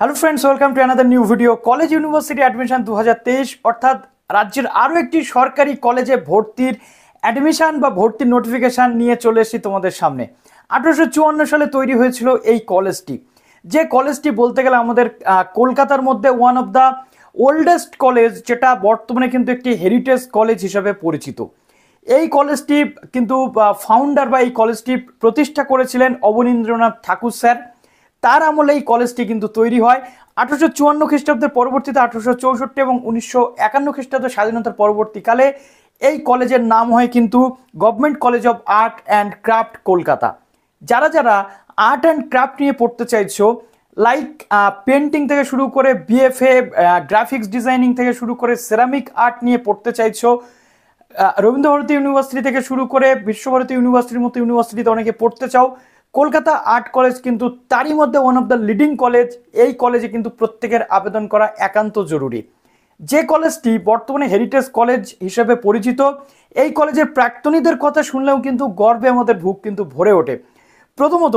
Hello friends, welcome to another new video. College university admission 2023 অর্থাৎ রাজ্যের আরও একটি সরকারি কলেজে ভর্তির অ্যাডমিশন বা ভর্তির নোটিফিকেশান নিয়ে চলে এসেছি তোমাদের সামনে। 1854 সালে তৈরি হয়েছিল এই কলেজটি, যে কলেজটি বলতে গেলে আমাদের কলকাতার মধ্যে one of the oldest college, যেটা বর্তমানে কিন্তু একটি হেরিটেজ কলেজ হিসাবে পরিচিত। এই কলেজটি কিন্তু ফাউন্ডার বা এই কলেজটি প্রতিষ্ঠা করেছিলেন অবনীন্দ্রনাথ ঠাকুর স্যার। তার আমলে এই কলেজটি কিন্তু তৈরি হয় 1854 খ্রিস্টাব্দের পরবর্তীতে 1864 এবং 1951 খ্রিস্টাব্দের স্বাধীনতার পরবর্তীকালে এই কলেজের নাম হয় কিন্তু government college of art and craft Kolkata. যারা যারা আর্ট অ্যান্ড ক্রাফট নিয়ে পড়তে চাইছো, লাইক পেন্টিং থেকে শুরু করে বিএফএ, গ্রাফিক্স ডিজাইনিং থেকে শুরু করে সেরামিক আর্ট নিয়ে পড়তে চাইছো, রবীন্দ্রভারতী ইউনিভার্সিটি থেকে শুরু করে বিশ্বভারতী ইউনিভার্সিটির মতো ইউনিভার্সিটিতে অনেকে পড়তে চাও, কলকাতা আর্ট কলেজ কিন্তু তারই মধ্যে one of the leading college. এই কলেজে কিন্তু প্রত্যেকের আবেদন করা একান্ত জরুরি। যে কলেজটি বর্তমানে হেরিটেজ কলেজ হিসেবে পরিচিত, এই কলেজের প্রাক্তনীদের কথা শুনলেও কিন্তু গর্বে আমাদের বুক কিন্তু ভরে ওঠে। প্রথমত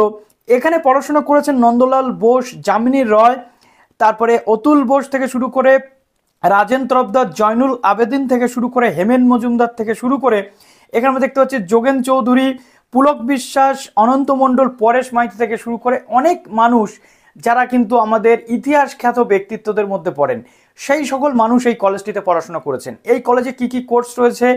এখানে পড়াশোনা করেছেন নন্দলাল বোস, যামিনী রয়, তারপরে অতুল বোস থেকে শুরু করে রাজেন্দ্র তরফদার, জয়নুল আবেদিন থেকে শুরু করে হেমেন মজুমদার থেকে শুরু করে এখানে আমরা দেখতে পাচ্ছি যোগেন চৌধুরী, পুলক বিশ্বাস, অনন্ত মণ্ডল, পরেশ মাইতি থেকে শুরু করে অনেক মানুষ যারা কিন্তু আমাদের ইতিহাস খ্যাত ব্যক্তিত্বদের মধ্যে পড়েন, সেই সকল মানুষ এই কলেজটিতে পড়াশোনা করেছেন। এই কলেজে কি কি কোর্স রয়েছে,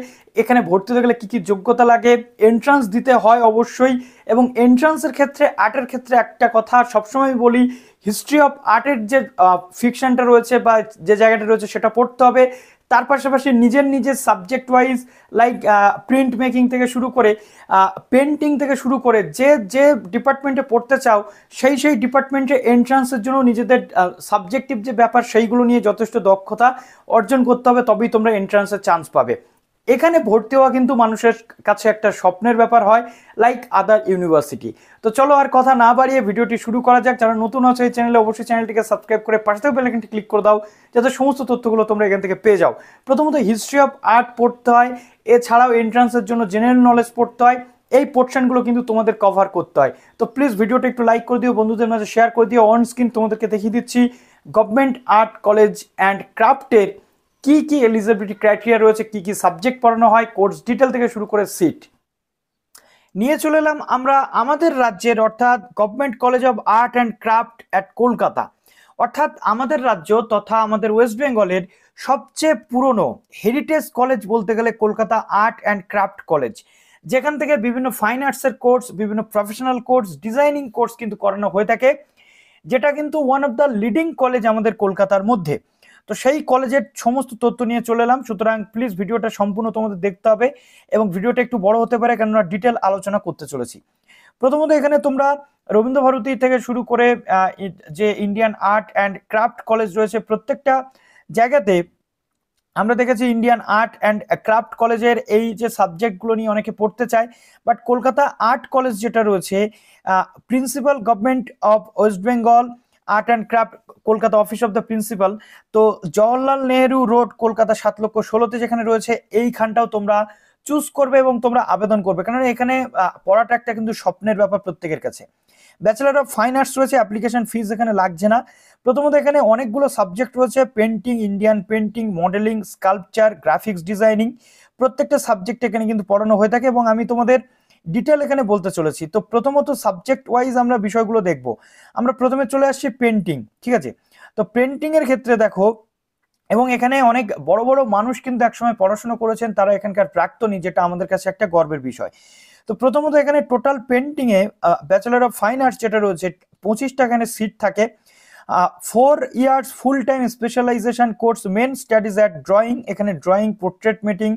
এখানে ভর্তি হতে গেলে কি কি যোগ্যতা লাগে, এন্ট্রান্স দিতে হয় অবশ্যই, এবং এন্ট্রান্সের ক্ষেত্রে আর্টের ক্ষেত্রে একটা কথা সবসময় বলি, হিস্ট্রি অফ আর্টের যে ফিকশনটা রয়েছে বা যে জায়গাটা রয়েছে সেটা পড়তে হবে। তার পাশাপাশি নিজের নিজের subject wise, like print making থেকে শুরু করে পেন্টিং থেকে শুরু করে যে যে ডিপার্টমেন্টে পড়তে চাও, সেই সেই ডিপার্টমেন্টে এন্ট্রান্সের জন্য নিজেদের সাবজেক্টিভ যে ব্যাপার সেইগুলো নিয়ে যথেষ্ট দক্ষতা অর্জন করতে হবে, তবেই তোমরা এন্ট্রান্সের চান্স পাবে। এখানে ভর্তি হওয়া কিন্তু মানুষের কাছে একটা স্বপ্নের ব্যাপার হয়, লাইক আদার ইউনিভার্সিটি। তো চলো আর কথা না বাড়িয়ে ভিডিওটি শুরু করা যাক। যারা নতুন আছে এই চ্যানেলে, অবশ্যই চ্যানেলটিকে সাবস্ক্রাইব করে পাশে থাকা বেল আইকনটি ক্লিক করে দাও, যাতে সমস্ত তথ্যগুলো তোমরা এখান থেকে পেয়ে যাও। প্রথমত হিস্ট্রি অফ আর্ট পড়তে হয়, এছাড়াও এন্ট্রান্সের জন্য জেনারেল নলেজ পড়তে হয়। এই পোর্শনগুলো কিন্তু তোমাদের কভার করতে হয়। তো প্লিজ ভিডিওটা একটু লাইক করে দিও, বন্ধুদের মাঝে শেয়ার করে দিও। অন স্ক্রিন তোমাদেরকে দেখিয়ে দিচ্ছি গভর্নমেন্ট আর্ট কলেজ অ্যান্ড ক্রাফটের কি কি এলিজিবিলিটি ক্রাইটেরিয়া রয়েছে, কি কি সাবজেক্ট পড়ানো হয়, কোর্স ডিটেল থেকে শুরু করে সিট নিয়ে চলে এলাম আমরা আমাদের রাজ্যের, অর্থাৎ government college of art and craft at Kolkata. অর্থাৎ আমাদের রাজ্য তথা আমাদের ওয়েস্ট বেঙ্গলের সবচেয়ে পুরনো হেরিটেজ কলেজ বলতে গেলে Kolkata art and craft college, যেখান থেকে বিভিন্ন ফাইন আর্টসের কোর্স, বিভিন্ন প্রফেশনাল কোর্স, ডিজাইনিং কোর্স কিন্তু করানো হয়ে থাকে, যেটা কিন্তু one of the leading college আমাদের কলকাতার মধ্যে। তো সেই কলেজের সমস্ত তথ্য নিয়ে চলে এলাম, সুতরাং প্লিজ ভিডিওটা সম্পূর্ণ তোমাদের দেখতে হবে এবং ভিডিওটা একটু বড় হতে পারে, কেননা ডিটেল আলোচনা করতে চলেছি। প্রথমত এখানে তোমরা রবীন্দ্রভারতী থেকে শুরু করে যে Indian art and craft college রয়েছে, প্রত্যেকটা জায়গাতে আমরা দেখেছি ইন্ডিয়ান আর্ট অ্যান্ড ক্রাফট কলেজের এই যে সাবজেক্টগুলো নিয়ে অনেকে পড়তে চায়। বাট কলকাতা আর্ট কলেজ যেটা রয়েছে, principal government of West Bengal art and craft Kolkata, office of the principal, তো জওহরলাল নেহেরু রোড কলকাতা 7,16,000 যেখানে রয়েছে, এইখানটাও তোমরা চুজ করবে এবং তোমরা আবেদন করবে, কারণ এখানে পড়াটা একটা কিন্তু স্বপ্নের ব্যাপার প্রত্যেকের কাছে। ব্যাচেলার অফ ফাইন আর্টস রয়েছে, অ্যাপ্লিকেশন ফিস এখানে লাগছে না। প্রথমত এখানে অনেকগুলো সাবজেক্ট রয়েছে, painting, Indian painting, modelling, sculpture, graphics designing, প্রত্যেকটা সাবজেক্ট এখানে কিন্তু পড়ানো হয়ে থাকে এবং আমি তোমাদের ডিটেল এখানে বলতে চলেছি। তো প্রথমত সাবজেক্ট ওয়াইজ আমরা বিষয়গুলো দেখব। আমরা প্রথমে চলে আসছি পেন্টিং, ঠিক আছে? তো পেন্টিং এর ক্ষেত্রে দেখো, এবং এখানে অনেক বড় বড় মানুষ কিন্তু একসময় পড়াশোনা করেছেন, তারা এখানকার প্রাক্তনী, যেটা আমাদের কাছে একটা গর্বের বিষয়। তো প্রথমত এখানে total painting a bachelor of fine arts যেটা রয়েছে, 25টা এখানে সিট থাকে। 4 years full time specialisation course, main studies at drawing, এখানে drawing, portrait making,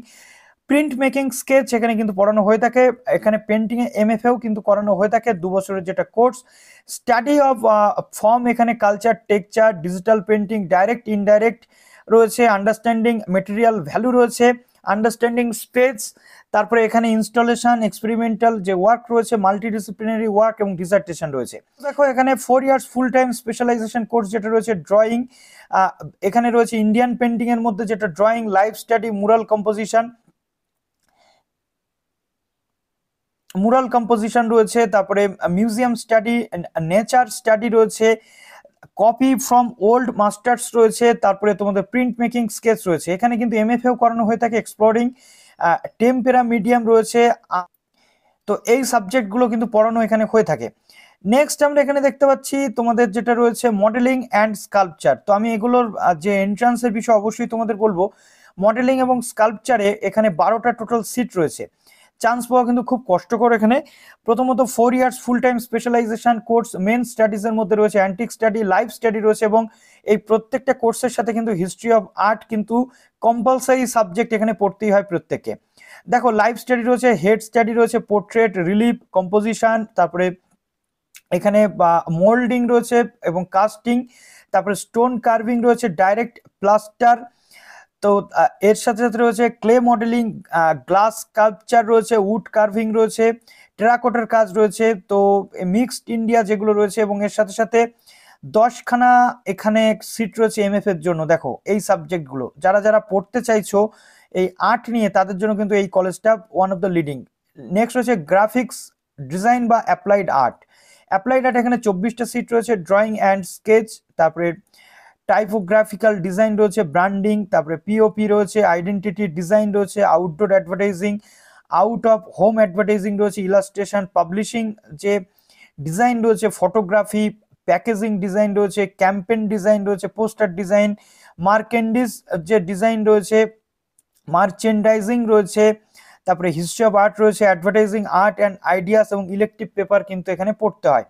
print making, sketch এখানে কিন্তু পড়ানো হয়ে থাকে। এখানে পেন্টিং এ এমএফএও কিন্তু করানো হয়ে থাকে, 2 বছরের যেটা কোর্স। স্টাডি অফ ফর্ম, এখানে culture, texture, digital painting, direct indirect রয়েছে, আন্ডারস্ট্যান্ডিং মেটেরিয়াল ভ্যালু রয়েছে, আন্ডারস্ট্যান্ডিং স্পেস, তারপরে এখানে ইনস্টলেশন, এক্সপেরিমেন্টাল যে ওয়ার্ক রয়েছে, মাল্টিডিসিপ্লিনারি ওয়ার্ক এবং ডিসার্টেশন রয়েছে। দেখো এখানে 4 years full time specialisation course যেটা রয়েছে ড্রয়িং, এখানে রয়েছে ইন্ডিয়ান পেন্টিং এর মধ্যে যেটা drawing, live study, mural composition রয়েছে, তারপরে মিউজিয়াম স্টাডি, নেচার স্টাডি রয়েছে, কপি ফ্রম ওল্ড মাস্টার্স রয়েছে, তারপরে তোমাদের প্রিন্ট মেকিং স্কেচ রয়েছে। এখানে কিন্তু এমএফএও করানো হয়ে থাকে, এক্সপ্লোরিং টেম্পেরা মিডিয়াম রয়েছে। তো এই সাবজেক্টগুলো কিন্তু পড়ানো এখানে হয়ে থাকে। নেক্সট আমরা এখানে দেখতে পাচ্ছি তোমাদের যেটা রয়েছে মডেলিং অ্যান্ড স্কাল্পচার। তো আমি এগুলোর যে এন্ট্রান্সের বিষয় অবশ্যই তোমাদের বলবো। মডেলিং এবং স্কাল্পচারে এখানে 12টা টোটাল সিট রয়েছে। চান্স পাওয়া কিন্তু খুব কষ্টকর এখানে। প্রথমত 4 years full time specialisation course main স্টাডিজের মধ্যে রয়েছে, অ্যান্টিক স্টাডি, লাইফ স্টাডি রয়েছে, এবং এই প্রত্যেকটা কোর্সের সাথে কিন্তু হিস্ট্রি অফ আর্ট কিন্তু কম্পালসারি সাবজেক্ট এখানে পড়তেই হয় প্রত্যেককে। দেখো লাইফ স্টাডি রয়েছে, হেড স্টাডি রয়েছে, পোর্ট্রেট, রিলিফ, কম্পোজিশন, তারপরে এখানে মোল্ডিং রয়েছে এবং কাস্টিং, তারপরে স্টোন কার্ভিং রয়েছে, ডাইরেক্ট প্লাস্টার। তো এর সাথে সাথে রয়েছে ক্লে মডেলিং, গ্লাস স্কাল্পচার রয়েছে, উড কার্ভিং রয়েছে, টেরাকোটার কাজ রয়েছে। তো মিক্সড ইন্ডিয়া যেগুলো রয়েছে, এবং এর সাথে সাথে 10খানা এখানে সিট রয়েছে এমএফ এর জন্য। দেখো এই সাবজেক্টগুলো যারা যারা পড়তে চাইছো এই আর্ট নিয়ে, তাদের জন্য কিন্তু এই কলেজটা one of the leading. Next রয়েছে গ্রাফিক্স ডিজাইন বা অ্যাপ্লাইড আর্ট। অ্যাপ্লাইড আর্ট এখানে 24টা সিট রয়েছে, ড্রয়িং অ্যান্ড স্কেচ, তারপরে টাইপোগ্রাফিক্যাল ডিজাইন রয়েছে, ব্র্যান্ডিং, তারপরে পিওপি রয়েছে, আইডেন্টিটি ডিজাইন রয়েছে, outdoor advertising, out of home advertising রয়েছে, ইলাস্ট্রেশন, পাবলিশিং যে ডিজাইন রয়েছে, ফটোগ্রাফি, প্যাকেজিং ডিজাইন রয়েছে, ক্যাম্পেইন ডিজাইন রয়েছে, পোস্টার ডিজাইন, মার্কেন্ডিস যে ডিজাইন রয়েছে, মার্চেন্ডাইজিং রয়েছে, তারপরে হিস্ট্রি অফ আর্ট রয়েছে, অ্যাডভার্টাইজিং আর্ট অ্যান্ড আইডিয়াস, এবং ইলেকটিভ পেপার কিন্তু এখানে পড়তে হয়।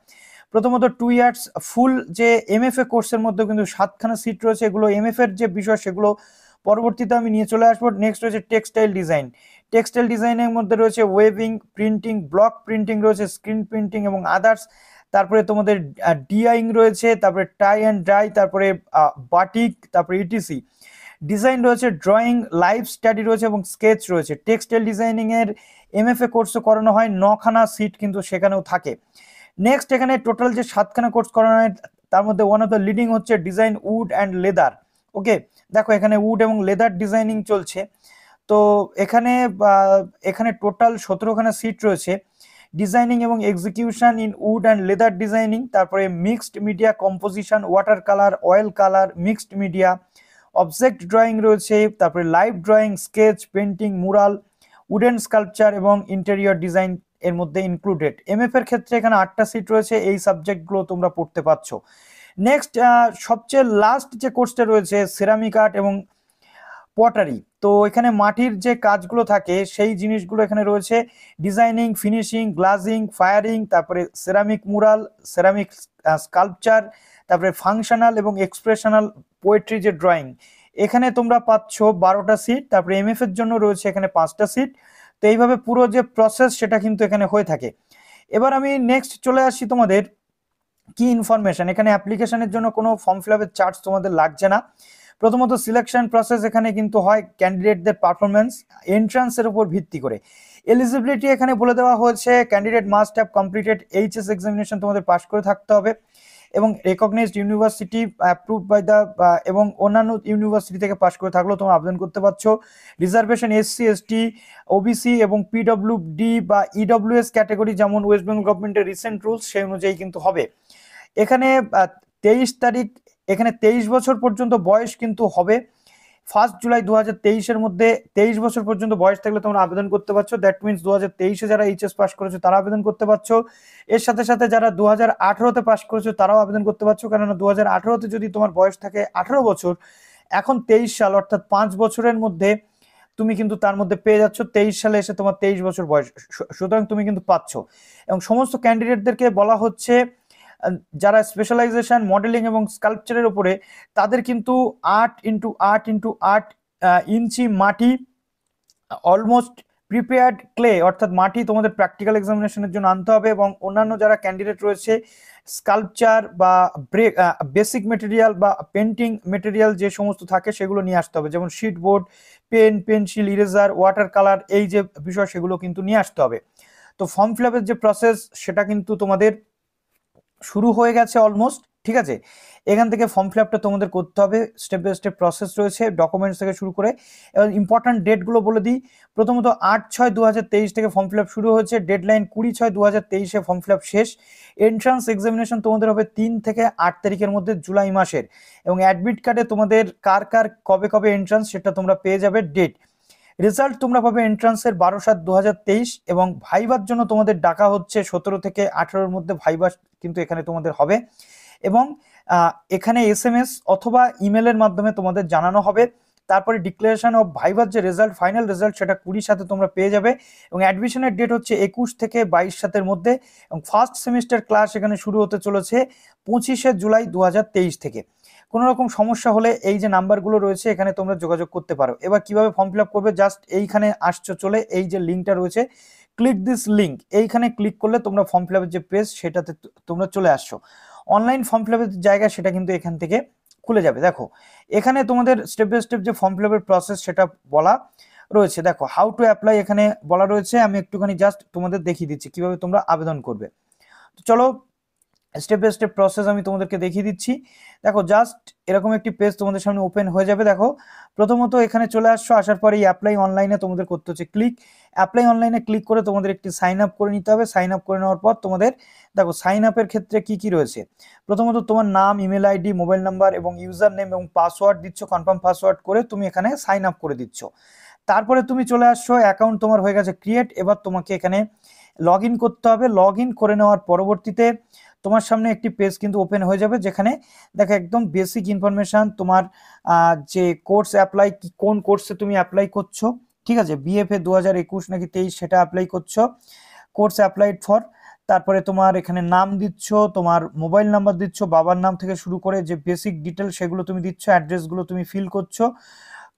প্রথমত 2 ইয়ার্স ফুল যে এমএফএ কোর্সের মধ্যে কিন্তু 7খানা সিট রয়েছে। এগুলো এমএফ এর যে বিষয় সেগুলো পরবর্তীতে আমি নিয়ে চলে আসবো। নেক্সট রয়েছে টেক্সটাইল ডিজাইন। টেক্সটাইল ডিজাইনের মধ্যে রয়েছে ওয়েভিং, প্রিন্টিং, ব্লক প্রিন্টিং রয়েছে, স্ক্রিন প্রিন্টিং এবং আদার্স। তারপরে তোমাদের ডিআইং রয়েছে, তারপরে টাই অ্যান্ড ডাই, তারপরে বাটিক, তারপরে ইটিসি ডিজাইন রয়েছে, ড্রয়িং, লাইভ স্টাডি রয়েছে এবং স্কেচ রয়েছে। টেক্সটাইল ডিজাইনিং এর এমএফএ কোর্সও করানো হয়, 9খানা সিট কিন্তু সেখানেও থাকে। নেক্সট এখানে টোটাল যে 7খানা কোর্স করানো হয় তার মধ্যে ওয়ান অফ দ্য লিডিং হচ্ছে design wood and leather. Okay, দেখো এখানে উড এবং লেদার ডিজাইনিং চলছে। তো এখানে টোটাল 17খানা সিট রয়েছে, ডিজাইনিং এবং execution in wood and leather designing, তারপরে mixed media composition, water colour, oil colour, mixed media, object drawing রয়েছে, তারপরে live drawing, sketch, painting, mural, wooden sculpture এবং ইন্টেরিয়র ডিজাইন এর মধ্যে ইনক্লুডেড। এমএফ এর ক্ষেত্রে এখানে 8টা সিট রয়েছে, এই সাবজেক্টগুলো তোমরা পড়তে পাচ্ছ। নেক্সট সবচেয়ে লাস্ট যে কোর্সটা রয়েছে সেরামিক আর্ট এবং পটারি। তো এখানে মাটির যে কাজগুলো থাকে সেই জিনিসগুলো এখানে রয়েছে, ডিজাইনিং, ফিনিশিং, গ্লাজিং, ফায়ারিং, তারপরে সেরামিক মুরাল, সেরামিক স্কাল্পচার, তারপরে ফাংশনাল এবং এক্সপ্রেশনাল পোয়েট্রি যে ড্রয়িং। এখানে তোমরা পাচ্ছ 12টা সিট, তারপরে এমএফ এর জন্য রয়েছে এখানে 5টা সিট। তো এইভাবে পুরো যে প্রসেস সেটা কিন্তু এখানে হয়ে থাকে। এবার আমি নেক্সট চলে আসি তোমাদের কি ইনফরমেশন। এখানে অ্যাপ্লিকেশনের জন্য কোনো ফর্ম ফিল আপের চার্জ তোমাদের লাগছে না। প্রথমত সিলেকশন প্রসেস এখানে কিন্তু হয় ক্যান্ডিডেটদের পারফরমেন্স এন্ট্রান্সের উপর ভিত্তি করে। এলিজিবিলিটি এখানে বলে দেওয়া হয়েছে candidate must have completed HS examination, তোমাদের পাস করে থাকতে হবে, এবং recognised university approve by the, এবং অন্যান্য ইউনিভার্সিটি থেকে পাস করে থাকলেও তোমরা আবেদন করতে পারছো। রিজার্ভেশন এসসি, এসটি, ওবিসি এবং পিডব্লিউডি বা ইডব্লিউএস ক্যাটাগরি, যেমন ওয়েস্ট বেঙ্গল গভর্নমেন্টের রিসেন্ট রুলস সেই অনুযায়ী কিন্তু হবে। এখানে 23 তারিখ, এখানে 23 বছর পর্যন্ত বয়স কিন্তু হবে। 1 জুলাই 2023-এর মধ্যে 23 বছর পর্যন্ত বয়স থাকলে তোমরা আবেদন করতে পারছো। দ্যাট মিনস 2023-এ যারা এইচএস পাস করেছো তারা আবেদন করতে পারছো। এর সাথে সাথে যারা 2018-তে পাস করেছো তারাও আবেদন করতে পারছো, কেননা 2018-তে যদি তোমার বয়স থাকে 18 বছর, এখন 23 সাল, অর্থাৎ 5 বছরের মধ্যে তুমি কিন্তু তার মধ্যে পেয়ে যাচ্ছ। 23 সালে এসে তোমার 23 বছর বয়স, সুতরাং তুমি কিন্তু পাচ্ছ। এবং সমস্ত ক্যান্ডিডেটদেরকে বলা হচ্ছে যারা স্পেশালাইজেশন মডেলিং এবং স্কাল্পচারের উপরে, তাদের কিন্তু 8x8x8 ইঞ্চি মাটি, অলমোস্ট প্রিপেয়ার্ড ক্লে অর্থাৎ মাটি তোমাদের প্র্যাকটিক্যাল এক্সামিনেশনের জন্য আনতে হবে। এবং অন্যান্য যারা ক্যান্ডিডেট রয়েছে স্কাল্পচার বা বেসিক মেটেরিয়াল বা পেন্টিং মেটেরিয়াল যে সমস্ত থাকে সেগুলো নিয়ে আসতে হবে, যেমন sheet board, pen, pencil, eraser, water colour, এই যে বিষয় সেগুলো কিন্তু নিয়ে আসতে হবে। তো ফর্ম ফিল আপের যে প্রসেস সেটা কিন্তু তোমাদের শুরু হয়ে গেছে অলমোস্ট, ঠিক আছে। এখান থেকে ফর্ম ফিল আপটা তোমাদের করতে হবে, স্টেপ বাই স্টেপ প্রসেস রয়েছে, ডকুমেন্টস থেকে শুরু করে। এবার ইম্পর্ট্যান্ট ডেটগুলো বলে দিই। প্রথমত 8/6/2023 থেকে ফর্ম ফিল আপ শুরু হয়েছে, ডেডলাইন 20/6/2023-এ ফর্ম ফিল আপ শেষ। এন্ট্রান্স এক্সামিনেশন তোমাদের হবে 3 থেকে 8 তারিখের মধ্যে, জুলাই মাসের। এবং অ্যাডমিট কার্ডে তোমাদের কার কার কবে কবে এন্ট্রান্স সেটা তোমরা পেয়ে যাবে ডেট। রেজাল্ট তোমরা পাবে এন্ট্রান্সের 12/7/2023, এবং ভাইবার জন্য তোমাদের ডাকা হচ্ছে 17 থেকে 18-এর মধ্যে ভাইবা কিন্তু এখানে তোমাদের হবে। এবং এখানে SMS অথবা ইমেলের মাধ্যমে তোমাদের জানানো হবে। তারপরে ডিক্লারেশন অফ ভাইবার যে রেজাল্ট, ফাইনাল রেজাল্ট, সেটা 20/7 তোমরা পেয়ে যাবে। এবং অ্যাডমিশনের ডেট হচ্ছে 21 থেকে 22/7-এর মধ্যে। এবং ফার্স্ট সেমিস্টার ক্লাস এখানে শুরু হতে চলেছে 25শে জুলাই 2023 থেকে। কোনো রকম সমস্যা হলে এই যে নাম্বারগুলো রয়েছে এখানে তোমরা যোগাযোগ করতে পারো। এবার কিভাবে ফর্ম ফিল আপ করবে, জাস্ট এইখানে আসছো চলে, এই যে লিঙ্কটা রয়েছে, ক্লিক দিস লিঙ্ক, এইখানে ক্লিক করলে তোমরা ফর্ম ফিল আপের যে পেজ সেটাতে তোমরা চলে আসছো। অনলাইন ফর্ম ফিল আপের জায়গা সেটা কিন্তু এখান থেকে খুলে যাবে। দেখো এখানে তোমাদের স্টেপ বাই স্টেপ যে ফর্ম ফিল আপের প্রসেস সেটা বলা রয়েছে। দেখো হাউ টু অ্যাপ্লাই এখানে বলা রয়েছে, আমি একটুখানি জাস্ট তোমাদের দেখিয়ে দিচ্ছি কিভাবে তোমরা আবেদন করবে। তো চলো স্টেপ বাই স্টেপ প্রসেস আমি তোমাদেরকে দেখিয়ে দিচ্ছি। দেখো জাস্ট এরকম একটি পেজ তোমাদের সামনে ওপেন হয়ে যাবে। দেখো প্রথমত এখানে চলে আসছো, আসার পরে এই অ্যাপ্লাই অনলাইনে তোমাদের করতে হচ্ছে ক্লিক। অ্যাপ্লাই অনলাইনে ক্লিক করে তোমাদের একটি সাইন আপ করে নিতে হবে। সাইন আপ করে নেওয়ার পর তোমাদের দেখো সাইন আপের ক্ষেত্রে কি কি রয়েছে। প্রথমত তোমার নাম, ইমেল আইডি, মোবাইল নাম্বার এবং ইউজার নেম এবং পাসওয়ার্ড দিচ্ছ, কনফার্ম পাসওয়ার্ড করে তুমি এখানে সাইন আপ করে দিচ্ছ। তারপরে তুমি চলে আসছো, অ্যাকাউন্ট তোমার হয়ে গেছে ক্রিয়েট। এবার তোমাকে এখানে লগ ইন করতে হবে। লগ ইন করে নেওয়ার পরবর্তীতে তোমার সামনে একটি পেজ কিন্তু ওপেন হয়ে যাবে, যেখানে দেখো একদম বেসিক ইনফরমেশন, তোমার যে কোর্স অ্যাপ্লাই, কোন কোর্সে তুমি অ্যাপ্লাই করছো, ঠিক আছে, BFA 2021 নাকি 23 সেটা অ্যাপ্লাই করছো, কোর্স অ্যাপ্লাইড ফর। তারপরে তোমার এখানে নাম দিচ্ছ, তোমার মোবাইল নাম্বার দিচ্ছ, বাবার নাম থেকে শুরু করে যে বেসিক ডিটেল সেগুলো তুমি দিচ্ছ, অ্যাড্রেসগুলো তুমি ফিল করছো।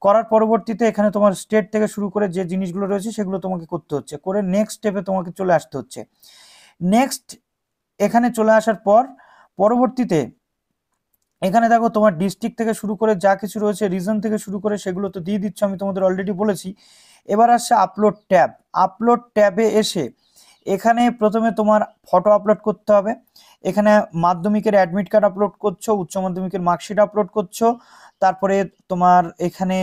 করার পরবর্তীতে এখানে তোমার স্টেট থেকে শুরু করে যে জিনিসগুলো রয়েছে সেগুলো তোমাকে করতে হচ্ছে, করে নেক্সট স্টেপে তোমাকে চলে আসতে হচ্ছে। নেক্সট এখানে চলে আসার পর পরবর্তীতে এখানে দেখো তোমার ডিস্ট্রিক্ট থেকে শুরু করে যা কিছু রয়েছে, রিজন থেকে শুরু করে সেগুলো তো দিয়ে দিচ্ছ, আমি তোমাদের অলরেডি বলেছি। এবার আসছে আপলোড ট্যাব। আপলোড ট্যাবে এসে এখানে প্রথমে তোমার ফটো আপলোড করতে হবে। এখানে মাধ্যমিকের অ্যাডমিট কার্ড আপলোড করছো, উচ্চ মাধ্যমিকের মার্কশিট আপলোড করছো, তারপরে তোমার এখানে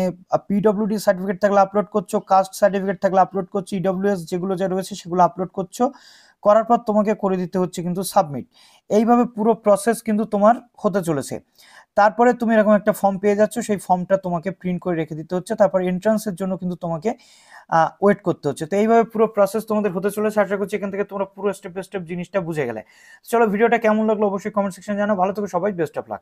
PWD সার্টিফিকেট থাকলে আপলোড করছো, কাস্ট সার্টিফিকেট থাকলে আপলোড করছো, EWS যেগুলো যা রয়েছে সেগুলো আপলোড করছো। করার পর তোমাকে করে দিতে হচ্ছে কিন্তু সাবমিট। এইভাবে পুরো প্রসেস কিন্তু তোমার হতে চলেছে। তারপরে তুমি এরকম একটা ফর্ম পেয়ে যাচ্ছ, সেই ফর্মটা তোমাকে প্রিন্ট করে রেখে দিতে হচ্ছে। তারপর এন্ট্রান্সের জন্য কিন্তু তোমাকে ওয়েট করতে হচ্ছে। তো এইভাবে পুরো প্রসেস তোমাদের হতে চলেছে। আশা করছি এখান থেকে তোমরা পুরো স্টেপ বাই স্টেপ জিনিসটা বুঝে গেলে। চলো ভিডিওটা কেমন লাগলো অবশ্যই কমেন্ট সেকশনে জানাও। ভালো থেকো সবাই, বেস্ট অফ লাক।